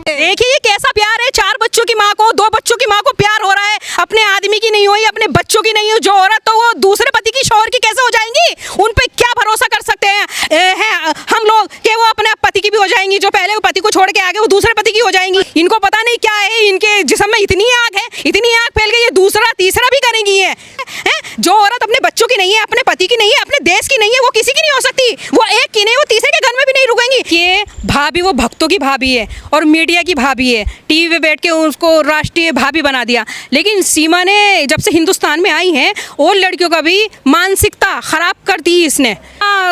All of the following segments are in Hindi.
देखिए ये कैसा प्यार है, 4 बच्चों की माँ को, 2 बच्चों की माँ को प्यार हो रहा है, अपने आदमी की नहीं हुई, अपने बच्चों की नहीं हुई जो औरत, तो वो दूसरे पति की शौहर की कैसे हो जाएंगी? उन पे क्या भरोसा कर सकते हैं हम लोग कि वो अपने पति की भी हो जाएंगी, जो पहले वो पति को छोड़ के आगे वो दूसरे पति की हो जाएंगी। इनको पता नहीं क्या है, इनके जिस्म में इतनी आग है, इतनी आग फैल गई, ये दूसरा तीसरा भी करेंगी है? जो औरत अपने बच्चों की नहीं है, अपने पति की नहीं है, अपने देश की नहीं है, वो किसी की नहीं हो सकती। वो एक की नहीं, वो तीसरे के घर में भी नहीं रुकेंगी। ये भाभी वो भक्तों की भाभी है और मीडिया की भाभी है, टीवी पे बैठ के उसको राष्ट्रीय भाभी बना दिया। लेकिन सीमा ने जब से हिंदुस्तान में आई है और लड़कियों का भी मानसिकता खराब कर दी इसने।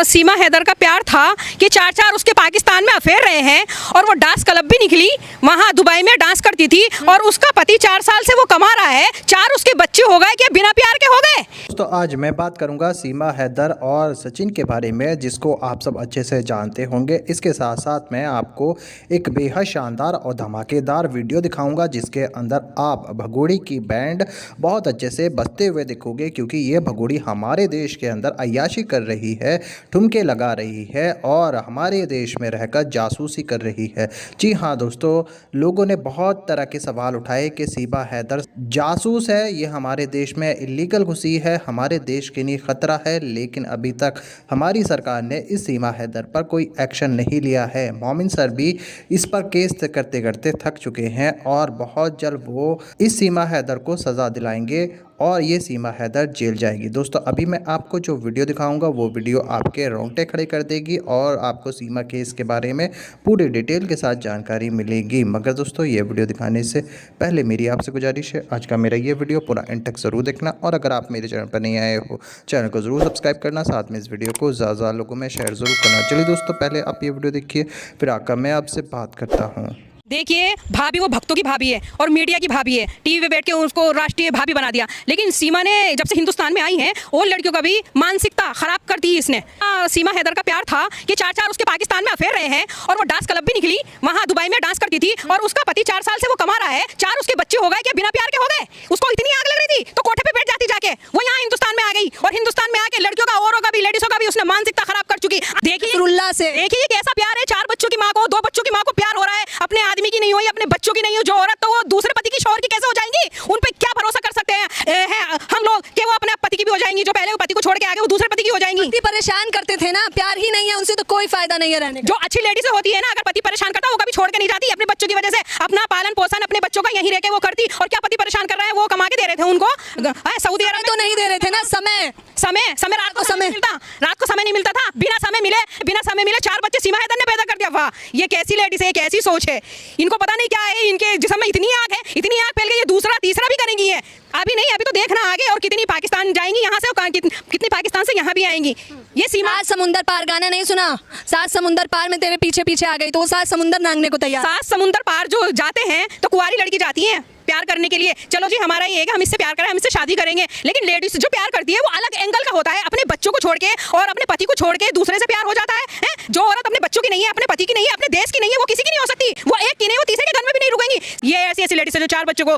सीमा हैदर का प्यार था कि 4 उसके पाकिस्तान में अफेयर रहे हैं और वो डांस क्लब भी निकली, वहाँ दुबई में डांस करती थी और उसका पति 4 साल से वो कमा रहा है, 4 उसके बच्चे हो गए कि बिना प्यार के हो गए। तो आज मैं बात करूंगा सीमा हैदर और सचिन के बारे में, जिसको आप सब अच्छे से जानते होंगे। इसके साथ साथ मैं आपको एक बेहद शानदार और धमाकेदार वीडियो दिखाऊंगा जिसके अंदर आप भगोड़ी की बैंड बहुत अच्छे से बजते हुए देखोगे, क्योंकि ये भगोड़ी हमारे देश के अंदर अय्याशी कर रही है, ठुमके लगा रही है और हमारे देश में रहकर जासूसी कर रही है। जी हाँ दोस्तों, लोगों ने बहुत तरह के सवाल उठाए कि सीमा हैदर जासूस है, ये हमारे देश में इलीगल घुसी है, हमारे देश के लिए ख़तरा है, लेकिन अभी तक हमारी सरकार ने इस सीमा हैदर पर कोई एक्शन नहीं लिया है। मोमिन सर भी इस पर केस करते करते थक चुके हैं और बहुत जल्द वो इस सीमा हैदर को सज़ा दिलाएंगे और ये सीमा हैदर जेल जाएगी। दोस्तों अभी मैं आपको जो वीडियो दिखाऊंगा वो वीडियो आपके रोंगटे खड़े कर देगी और आपको सीमा केस के बारे में पूरी डिटेल के साथ जानकारी मिलेगी। मगर दोस्तों ये वीडियो दिखाने से पहले मेरी आपसे गुजारिश है, आज का मेरा ये वीडियो पूरा एंड तक ज़रूर देखना और अगर आप मेरे चैनल पर नहीं आए हो चैनल को ज़रूर सब्सक्राइब करना, साथ में इस वीडियो को ज़्यादा लोगों में शेयर ज़रूर करना। चलिए दोस्तों पहले आप ये वीडियो देखिए, फिर आकर मैं आपसे बात करता हूँ। देखिए भाभी वो भक्तों की भाभी है और मीडिया की भाभी है, टीवी पे बैठ के उसको राष्ट्रीय भाभी बना दिया। लेकिन सीमा ने जब से हिंदुस्तान में आई है और लड़कियों का भी मानसिकता खराब कर दी इसने। सीमा हैदर का प्यार था कि 4 उसके पाकिस्तान में अफेयर रहे हैं और वो डांस क्लब भी निकली, वहाँ दुबई में डांस करती थी और उसका पति 4 साल से वो कमा रहा है, 4 उसके बच्चे हो गए कि बिना प्यार के हो गए। उसको इतनी आग लग रही थी तो कोठे पे बैठ जाती जाके, वो यहाँ हिंदुस्तान में आ गई और हिंदुस्तान में आके लड़कियों का, औरों का भी, लेडीजों का भी उसने मानसिकता खराब कर चुकी। देखिए कैसा प्यार है, 4 बच्चों की माँ को, 2 बच्चों की माँ को प्यार हो रहा है, अपने आदमी की नहीं हुई, अपने बच्चों की नहीं हुई जो औरत, तो वो दूसरे पति की शौहर की कैसे हो जाएंगी? उन पे क्या भरोसा कर सकते हैं हम लोग कि वो अपने पति की भी हो जाएंगी, जो पहले वो पति को छोड़ के आगे वो दूसरे पति की हो जाएंगी। पति परेशान करते थे ना, प्यार ही नहीं है उनसे तो कोई फायदा नहीं है रहने का। जो अच्छी लेडी से होती है ना, अगर पति परेशान करता वो कभी छोड़ के नहीं जाती, अपने बच्चों की वजह से अपना पालन पोषण अपने बच्चों का यहीं रह के वो करती। और क्या पति परेशान कर रहा है, वो कमा के दे रहे थे उनको, सऊदी अरब तो नहीं दे रहे थे ना, समय रात को समय नहीं मिलता था, बिना समय मिले 4 बच्चे सीमा हैदर ने पैदा कर दिया। वाह, ये कैसी लेडीज है, कैसी सोच है, इनको पता नहीं क्या है, इनके जिस्म में इतनी आग है, इतनी आग फैल गई, ये दूसरा तीसरा भी करेंगी है। अभी नहीं, अभी तो देखना आगे और कितनी पाकिस्तान जाएंगी यहाँ से और कितनी पाकिस्तान से यहाँ भी आएंगी। ये सीमा 7 समुंदर पार गाना नहीं सुना? 7 समुंदर पार में तेरे पीछे पीछे आ गई तो वो 7 समुंदर नांगने को तैयार। 7 समुंदर पार जो जाते हैं तो कुंवारी लड़की जाती है प्यार करने के लिए, चलो जी हमारा ये है कि हम इससे प्यार करें, हम इससे शादी करेंगे। लेकिन लेडीज जो प्यार करती है वो अलग एंगल का होता है, अपने बच्चों को छोड़ के और अपने पति को छोड़ के दूसरे से प्यार हो जाता है। जो औरत अपने बच्चों की नहीं है, अपने पति की नहीं है, अपने देश की नहीं है, वो किसी की नहीं हो सकती। वो एक की नहीं, वो तीसरे के घर में भी नहीं रुकेंगी। ये ऐसी लेडीज है जो 4 बच्चों को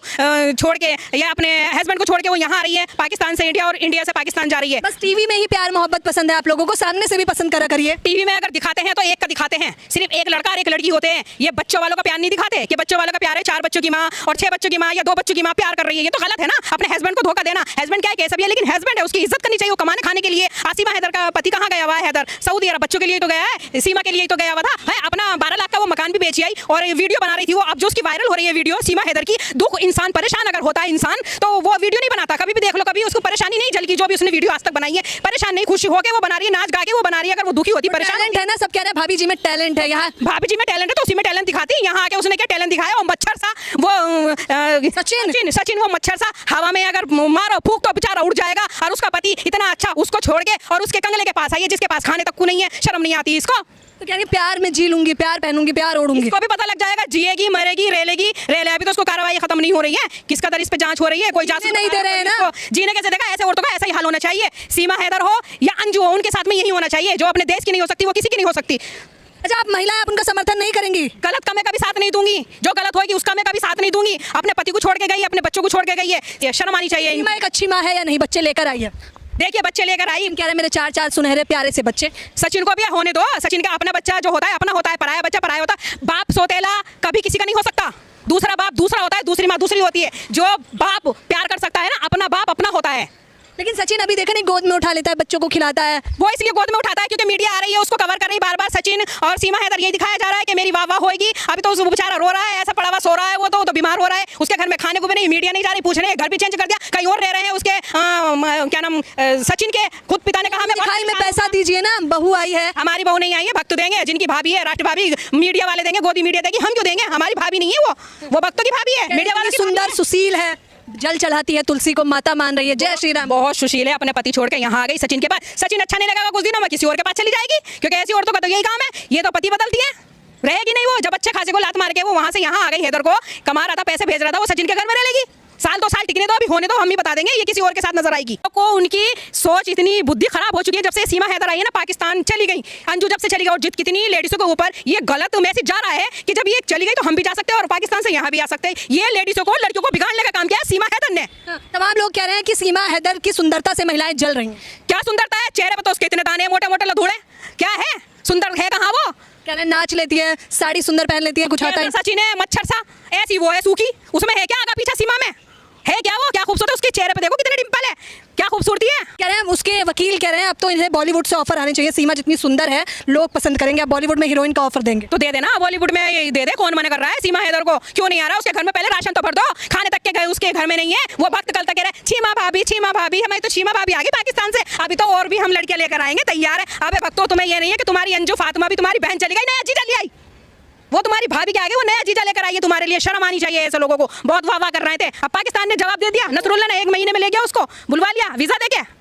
छोड़ के या अपने हस्बैंड को छोड़ के वो यहाँ आ रही है, पाकिस्तान से इंडिया और इंडिया से पाकिस्तान जा रही है। बस टीवी में ही प्यार मोहब्बत पसंद है आप लोगों को, सामने से भी पसंद करा करिए। टीवी में अगर दिखाते हैं तो एक का दिखाते हैं, सिर्फ एक लड़का और एक लड़की होते हैं। ये बच्चों वालों का प्यार नहीं दिखाते कि बच्चों वालों का प्यार है 4 बच्चों की माँ और 6 बच्चों की माँ या 2 बच्चों की माँ प्यार कर रही है। ये तो गलत है ना, अपने हस्बैंड को धोखा देना। हस्बैंड क्या है, कैसा भी है, लेकिन हस्बैंड है, उसकी इज्जत करनी चाहिए, वो कमाने खाने के लिए। सीमा हैदर का पति कहाँ गया हुआ है? हैदर सऊदी अरब, बच्चों के लिए तो गया है, सीमा के लिए तो गया हुआ था। अपना 12 लाख का वो मकान भी बेची आई और वीडियो बना रही थी वो। अब जो उसकी वायरल हो रही है वीडियो सीमा हैदर की, दुख इंसान परेशान अगर होता है इंसान तो वो वीडियो नहीं बनाता। कभी भी देख लो, कभी उसको परेशानी नहीं झलकी, जो भी उसने वीडियो आज तक बनाई है परेशान नहीं, खुशी होकर वो बना रही है, नाच गा के वो बना रही है। अगर वो दुखी होती, परेशान टैलेंट है ना, सब कह रहे हैं भाभी जी में टैलेंट है। यहाँ भाभी जी में टैलेंट है तो उसी में टैलेंट दिखाती। यहाँ आके उसने क्या टैलेंट दिखाया? वो मच्छर सा, वो सचिन वो मच्छर सा हवा में अगर मारो फूक तो बेचारा उड़ जाएगा। और उसका पति इतना अच्छा, उसको छोड़ के और उसके कंगले के पास आई है जिसके पास खाने तक को नहीं है। शर्म नहीं आती इसको? तो क्या प्यार में जी लूंगी, प्यार पहनूंगी, प्यार ओढ़ूंगी, इसको भी पता लग जाएगा, जिएगी मरेगी रेलेगी। अभी तो उसको कार्रवाई खत्म नहीं हो रही है, किसका दर इस पे जांच हो रही है, कोई जांच नहीं दे रहे हैं ना। जीने कैसे देगा? ऐसे औरतों का ऐसा ही हाल होना चाहिए। सीमा हैदर हो या अंजू हो, उनके साथ में यही होना चाहिए। जो अपने देश की नहीं हो सकती वो किसी की नहीं हो सकती। अच्छा, आप महिला आप उनका समर्थन नहीं करेंगी? गलत का मैं कभी साथ नहीं दूंगी, जो गलत होगी उसका मैं कभी साथ नहीं दूंगी। अपने पति को छोड़ के गई, अपने बच्चों को छोड़ के गई है, ये शर्म आनी चाहिए। एक अच्छी माँ है या नहीं? बच्चे लेकर आई है, देखिए बच्चे लेकर आई, कह रहे हैं मेरे 4 सुनहरे प्यारे से बच्चे। सचिन को भी होने दो, सचिन का अपना बच्चा जो होता है अपना होता है, पराया बच्चा पराया होता है। बाप सौतेला कभी किसी का नहीं हो सकता, दूसरा बाप दूसरा होता है, दूसरी माँ दूसरी होती है। जो बाप प्यार कर सकता है ना, अपना बाप अपना होता है। लेकिन सचिन अभी देखा नहीं, गोद में उठा लेता है, बच्चों को खिलाता है। वो इसलिए गोद में उठाता है क्योंकि मीडिया आ रही है, उसको कवर कर रही बार बार। सचिन और सीमा हैदर यही दिखाया जा रहा है कि मेरी वाह वाह होगी। अभी तो वो बेचारा रो रहा है, ऐसा पड़ा हुआ सो रहा है, वो तो बीमार हो रहा है, उसके घर में खाने को भी नहीं, मीडिया नहीं जा रही पूछने, घर भी चेंज कर दिया, कहीं और रह रहे हैं उसके क्या नाम सचिन के खुद पिता ने कहा दिखाई में पैसा दीजिए ना, बहू आई है। हमारी बहू नहीं आई है, भक्त देंगे, जिनकी भाभी है राष्ट्र भाभी, मीडिया वाले देंगे, गोदी मीडिया देगी, हम क्यों देंगे? हमारी भाभी नहीं है वो भक्तों की भाभी है, मीडिया वाले सुंदर सुशील है, जल चढ़ाती है, तुलसी को माता मान रही है। जय श्री राम। बहुत सुशील है, अपने पति छोड़ के यहाँ आ गई सचिन के पास। सचिन अच्छा नहीं लगेगा कुछ दिनों में किसी और के पास चली जाएगी, क्योंकि ऐसी औरतों का तो यही काम है, ये तो पति बदलती है, रहेगी नहीं वो। जब अच्छे खासे को लात मार के वो वहां से यहाँ आ गई, हैदर को कमा रहा था, पैसे भेज रहा था, वो सचिन के घर में रह लेगी। साल 2 साल टिकने दो, अभी होने दो, हम ही बता देंगे, ये किसी और के साथ नजर आएगी। को उनकी सोच इतनी बुद्धि खराब हो चुकी है, जब से सीमा हैदर आई है ना, पाकिस्तान चली गई, अंजू जब से चली गई, और कितनी लेडीजों के ऊपर ये गलत मैसेज जा रहा है कि जब ये चली गई तो हम भी जा सकते हैं और पाकिस्तान से यहाँ भी आ सकते हैं। ये लेडीजों को, लड़कियों को बिगाड़ने का काम किया है सीमा हैदर ने। तमाम लोग कह रहे हैं कि सीमा हैदर की सुंदरता से महिलाएं जल रही हैं। क्या सुंदरता है, चेहरे पर तो उसके इतने दाने, मोटे मोटे लधूड़े, क्या है सुंदर है कहाँ वो? कह रहे हैं नाच लेती है, साड़ी सुंदर पहन लेती है, कुछ आता है। सचिन है मच्छर सा, ऐसी वो है सूखी, उसमें है क्या आगा पीछा? सीमा में है क्या वो? क्या खूबसूरत है उसके चेहरे पे, देखो कितने डिंपल है, क्या खूबसूरती है। कह रहे हैं उसके वकील कह रहे हैं अब तो इन्हें बॉलीवुड से ऑफर आने चाहिए, सीमा जितनी सुंदर है लोग पसंद करेंगे, अब बॉलीवुड में हीरोइन का ऑफर देंगे। तो दे देना, बॉलीवुड में दे दे, कौन मना कर रहा है? सीमा हैदर को क्यों नहीं आ रहा? उसके घर में पहले राशन तो भर दो, खाने तक के घर उसके घर में नहीं है। वो भक्त कल तक कह रहे छीमा भाभी, हमारी तो छीमा भाभी आ गई पाकिस्तान से, अभी तो और भी हम लड़कियां लेकर आएंगे, तैयार है। अबे भक्तों, तुम्हें ये नहीं है कि तुम्हारी अंजू फातिमा भी तुम्हारी बहन चली गई, नया जीजा ले आई, वो तुम्हारी भाभी के आगे वो नया जीजा लेकर आई है, तुम्हारे लिए शर्म आनी चाहिए ऐसे लोगों को। बहुत वाह वाह कर रहे थे, अब पाकिस्तान ने जवाब दे दिया, नसरुल्लाह ने 1 महीने में ले गया उसको, बुलवा लिया वीजा देके।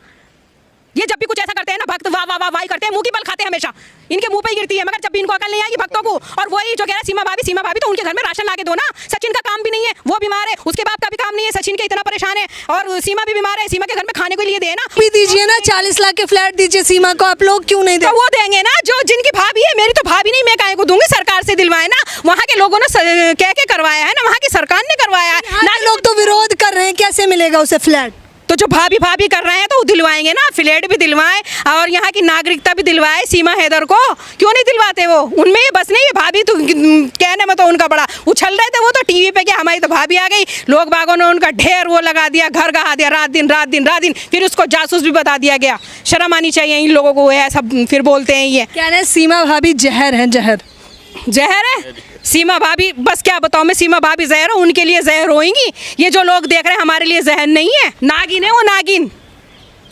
ये जब भी कुछ ऐसा करते हैं ना भक्त, वाह वाह वाह वाह करते हैं, मुंह की बल खाते हैं हमेशा, इनके मुंह पे ही गिरती है, मगर जब भी इनको अकल नहीं आएगी भक्तों को। और वही जो कह रहा है सीमा भाभी, तो उनके घर में राशन ला के दो ना। सचिन का काम भी नहीं है, वो बीमार है, उसके बाप का भी काम नहीं है, सचिन के इतना परेशान है, और सीमा भी बीमार है, सीमा के घर में खाने के लिए दे ना, भी दीजिए ना, 40 लाख के फ्लैट दीजिए सीमा को, आप लोग क्यों नहीं दे? तो वो देंगे ना, जो जिनकी भाभी है, मेरी तो भाभी नहीं, मैं काहे को दूंगी? सरकार से दिलवाए ना, वहाँ के लोगों ने कह के करवाया है ना, वहाँ की सरकार ने करवाया है ना। लोग तो विरोध कर रहे हैं, कैसे मिलेगा उसे फ्लैट? तो जो भाभी कर रहे हैं तो वो दिलवाएंगे ना, फ्लैट भी दिलवाएं और यहाँ की नागरिकता भी दिलवाए सीमा हैदर को, क्यों नहीं दिलवाते? वो उनमें ये बस नहीं, ये भाभी तो कहने में तो उनका बड़ा उछल रहे थे वो तो टीवी पे, कि हमारी तो भाभी आ गई, लोग बागों ने उनका ढेर वो लगा दिया, घर गहा दिया, रात दिन, फिर उसको जासूस भी बता दिया गया। शर्म आनी चाहिए इन लोगों को, ये सब फिर बोलते हैं ये कह रहे हैं सीमा भाभी जहर है, जहर है सीमा भाभी। बस क्या बताओ मैं, सीमा भाभी जहर हो, उनके लिए जहर होएंगी। ये जो लोग देख रहे हैं हमारे लिए जहर नहीं है, नागिन है वो, नागिन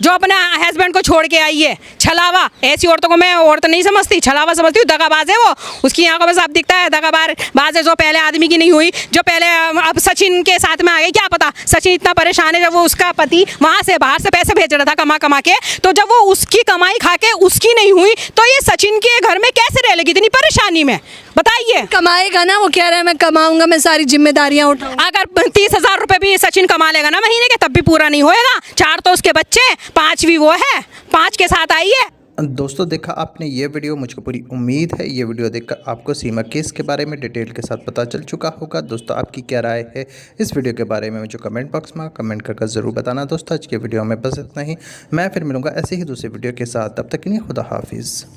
जो अपने हस्बैंड को छोड़ के आई है। छलावा, ऐसी औरतों को मैं औरत नहीं समझती, छलावा समझती हूँ, दगाबाज है वो, उसकी आंखों में साफ दिखता है दगाबाज है, जो पहले आदमी की नहीं हुई, जो पहले अब सचिन के साथ में आ गई, क्या पता। सचिन इतना परेशान है, जब वो उसका पति वहाँ से बाहर से पैसे भेज रहा था कमा के, तो जब वो उसकी कमाई खा के उसकी नहीं हुई, तो ये सचिन के घर में कैसे रह लेगी इतनी परेशानी में, बताइए। कमाएगा ना, वो कह रहा है मैं कमाऊंगा, मैं सारी जिम्मेदारियां उठाऊंगा। अगर 30,000 रुपए भी सचिन कमा लेगा ना महीने के, तब भी पूरा नहीं होएगा। 4 तो उसके बच्चे, 5 भी वो है, 5 के साथ आई है। दोस्तों देखा आपने ये वीडियो, मुझको पूरी उम्मीद है ये वीडियो देखकर आपको सीमा केस के बारे में डिटेल के साथ पता चल चुका होगा। दोस्तों आपकी क्या राय है इस वीडियो के बारे में मुझे कमेंट बॉक्स में कमेंट करके ज़रूर बताना। दोस्तों आज के वीडियो में बस इतना ही, मैं फिर मिलूँगा ऐसे ही दूसरे वीडियो के साथ, तब तक के लिए खुदा हाफिज़।